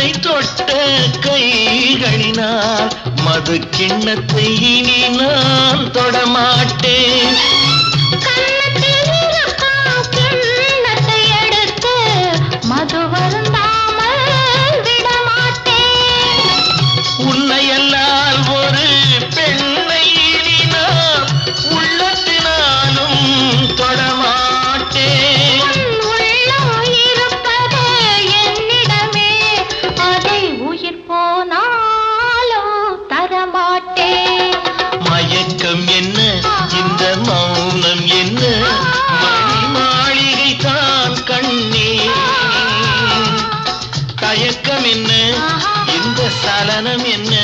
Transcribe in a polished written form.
உன்னை தொட்ட கைகளினால் மது கிண்ணத்தை இனி நான் தொடமாட்டேன். கிண்ணத்தை எடுத்து மது வருந்தாமல் விடமாட்டேன். உன்னையல்லால் ஒரு பெண்ணை இனி நான் உள்ளத்தினாலும் தொடமாட்டேன். உள்ளம் இருப்பது என்னிடமே, அதை உயிர் போனாலும் தரமாட்டேன். மயக்கம் என்ன, இந்த மௌனம் என்ன, மணி மாளிகை தான் கண்ணே. தயக்கம் என்ன, இந்த சலனம் என்ன,